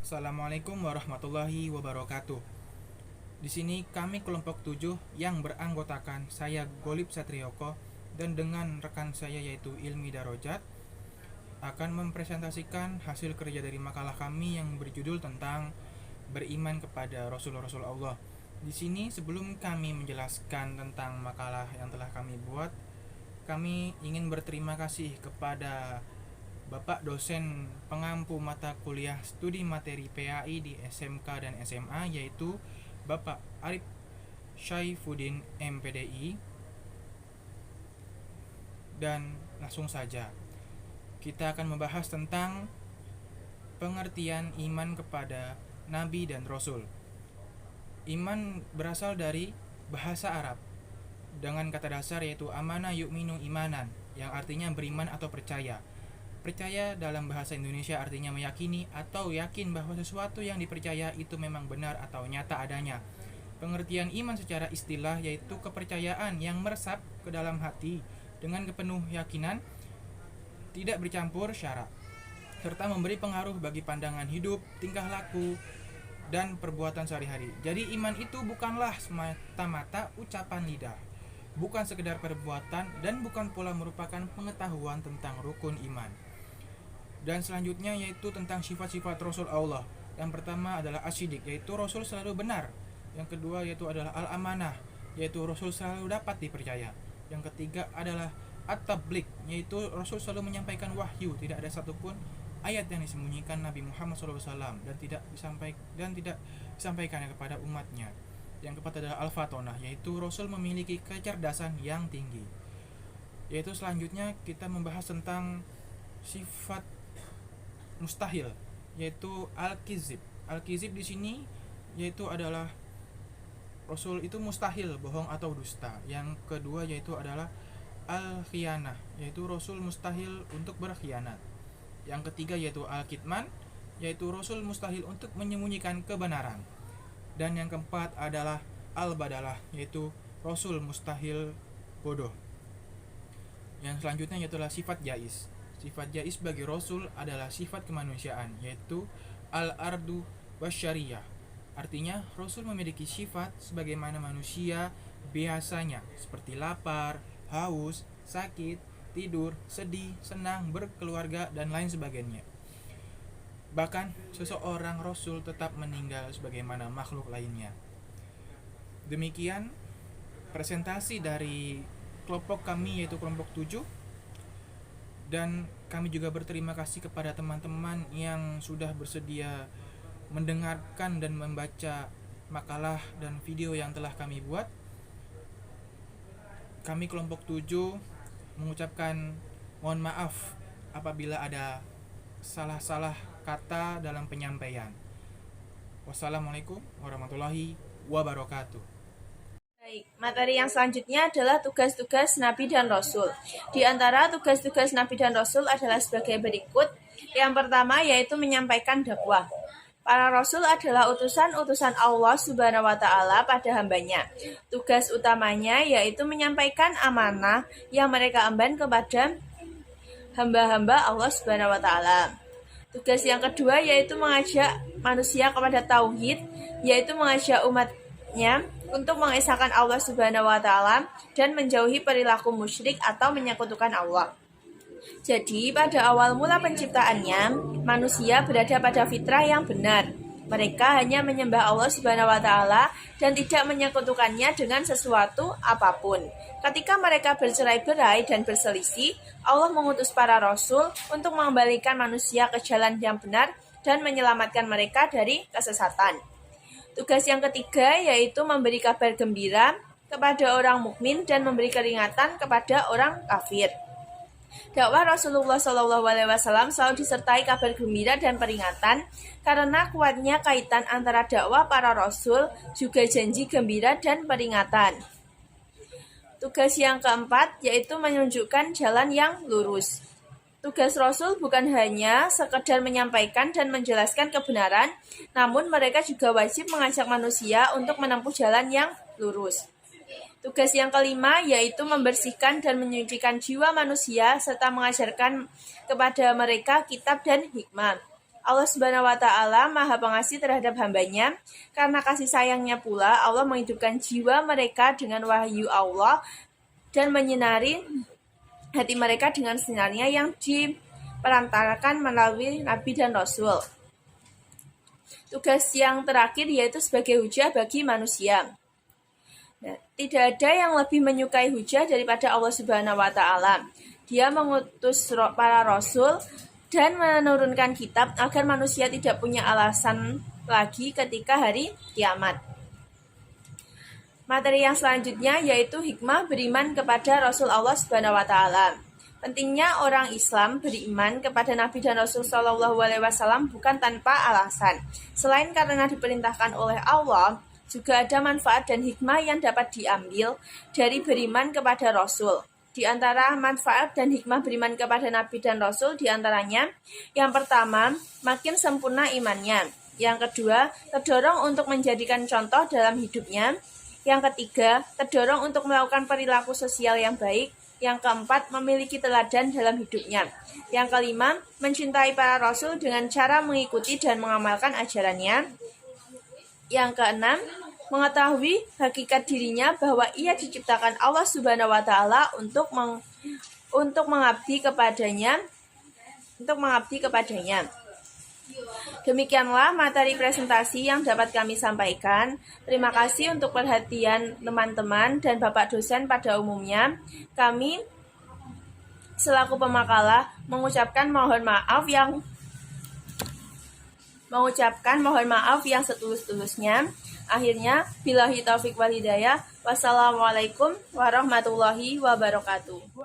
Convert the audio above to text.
Assalamualaikum warahmatullahi wabarakatuh. Di sini kami kelompok 7 yang beranggotakan saya Golib Satrioko dan dengan rekan saya yaitu Ilmi Darojat akan mempresentasikan hasil kerja dari makalah kami yang berjudul tentang beriman kepada Rasul-Rasul Allah. Di sini sebelum kami menjelaskan tentang makalah yang telah kami buat, kami ingin berterima kasih kepada Bapak dosen pengampu mata kuliah studi materi PAI di SMK dan SMA yaitu Bapak Arif Syaifuddin MPDI. Dan langsung saja kita akan membahas tentang pengertian iman kepada Nabi dan Rasul. Iman berasal dari bahasa Arab dengan kata dasar yaitu amana yu'minu imanan, yang artinya beriman atau percaya. Percaya dalam bahasa Indonesia artinya meyakini atau yakin bahwa sesuatu yang dipercaya itu memang benar atau nyata adanya. Pengertian iman secara istilah yaitu kepercayaan yang meresap ke dalam hati dengan penuh yakinan, tidak bercampur syarat, serta memberi pengaruh bagi pandangan hidup, tingkah laku, dan perbuatan sehari-hari. Jadi iman itu bukanlah semata-mata ucapan lidah, bukan sekedar perbuatan, dan bukan pula merupakan pengetahuan tentang rukun iman. Dan selanjutnya yaitu tentang sifat-sifat Rasul Allah. Yang pertama adalah asyidik, yaitu Rasul selalu benar. Yang kedua yaitu adalah al-amanah, yaitu Rasul selalu dapat dipercaya. Yang ketiga adalah at-tabligh, yaitu Rasul selalu menyampaikan wahyu, tidak ada satupun ayat yang disembunyikan Nabi Muhammad SAW dan tidak disampaikan kepada umatnya. Yang keempat adalah al-fatonah, yaitu Rasul memiliki kecerdasan yang tinggi. Yaitu selanjutnya kita membahas tentang sifat mustahil, yaitu al-kizib. Al-kizib di sini yaitu adalah Rasul itu mustahil bohong atau dusta. Yang kedua yaitu adalah al-khianah, yaitu Rasul mustahil untuk berkhianat. Yang ketiga yaitu al-kitman, yaitu Rasul mustahil untuk menyembunyikan kebenaran. Dan yang keempat adalah al-badalah, yaitu Rasul mustahil bodoh. Yang selanjutnya yaitu sifat jais. Sifat jais bagi Rasul adalah sifat kemanusiaan, yaitu al-ardu wasyariyah. Artinya Rasul memiliki sifat sebagaimana manusia biasanya, seperti lapar, haus, sakit, tidur, sedih, senang, berkeluarga, dan lain sebagainya. Bahkan seseorang Rasul tetap meninggal sebagaimana makhluk lainnya. Demikian presentasi dari kelompok kami yaitu kelompok 7. Dan kami juga berterima kasih kepada teman-teman yang sudah bersedia mendengarkan dan membaca makalah dan video yang telah kami buat. Kami kelompok 7 mengucapkan mohon maaf apabila ada salah-salah kata dalam penyampaian. Wassalamualaikum warahmatullahi wabarakatuh. Baik, materi yang selanjutnya adalah tugas-tugas Nabi dan Rasul. Di antara tugas-tugas Nabi dan Rasul adalah sebagai berikut. Yang pertama yaitu menyampaikan dakwah. Para Rasul adalah utusan-utusan Allah Subhanahu wa Ta'ala pada hambanya. Tugas utamanya yaitu menyampaikan amanah yang mereka emban kepada hamba-hamba Allah Subhanahu wa Ta'ala. Tugas yang kedua yaitu mengajak manusia kepada tauhid, yaitu mengajak umatnya untuk mengesahkan Allah Subhanahu wa Ta'ala dan menjauhi perilaku musyrik atau menyekutukan Allah. Jadi, pada awal mula penciptaannya, manusia berada pada fitrah yang benar. Mereka hanya menyembah Allah Subhanahu wa Ta'ala dan tidak menyekutukannya dengan sesuatu apapun. Ketika mereka bercerai-berai dan berselisih, Allah mengutus para rasul untuk mengembalikan manusia ke jalan yang benar dan menyelamatkan mereka dari kesesatan. Tugas yang ketiga yaitu memberi kabar gembira kepada orang mukmin dan memberi peringatan kepada orang kafir. Dakwah Rasulullah SAW selalu disertai kabar gembira dan peringatan karena kuatnya kaitan antara dakwah para rasul juga janji gembira dan peringatan. Tugas yang keempat yaitu menunjukkan jalan yang lurus. Tugas Rasul bukan hanya sekedar menyampaikan dan menjelaskan kebenaran, namun mereka juga wajib mengajak manusia untuk menempuh jalan yang lurus. Tugas yang kelima yaitu membersihkan dan menyucikan jiwa manusia serta mengajarkan kepada mereka kitab dan hikmah. Allah Subhanahu wa Ta'ala Maha Pengasih terhadap hambanya. Karena kasih sayangnya pula, Allah menghidupkan jiwa mereka dengan wahyu Allah dan menyinari hati mereka dengan sinarnya yang diperantarakan melalui Nabi dan Rasul. Tugas yang terakhir yaitu sebagai hujah bagi manusia. Nah, tidak ada yang lebih menyukai hujah daripada Allah Subhanahu wa Ta'ala. Dia mengutus para rasul dan menurunkan kitab agar manusia tidak punya alasan lagi ketika hari kiamat. Materi yang selanjutnya yaitu hikmah beriman kepada Rasul Allah Subhanahu wa Ta'ala. Pentingnya orang Islam beriman kepada Nabi dan Rasul Shallallahu Alaihi Wasallam bukan tanpa alasan. Selain karena diperintahkan oleh Allah, juga ada manfaat dan hikmah yang dapat diambil dari beriman kepada Rasul. Di antara manfaat dan hikmah beriman kepada Nabi dan Rasul diantaranya, yang pertama, makin sempurna imannya. Yang kedua, terdorong untuk menjadikan contoh dalam hidupnya. Yang ketiga, terdorong untuk melakukan perilaku sosial yang baik. Yang keempat, memiliki teladan dalam hidupnya. Yang kelima, mencintai para Rasul dengan cara mengikuti dan mengamalkan ajarannya. Yang keenam, mengetahui hakikat dirinya bahwa ia diciptakan Allah Subhanahu wa Ta'ala untuk mengabdi kepadanya. Demikianlah materi presentasi yang dapat kami sampaikan. Terima kasih untuk perhatian teman-teman dan Bapak dosen pada umumnya. Kami selaku pemakalah mengucapkan mohon maaf yang setulus-tulusnya. Akhirnya, billahi taufik wal hidayah. Wassalamualaikum warahmatullahi wabarakatuh.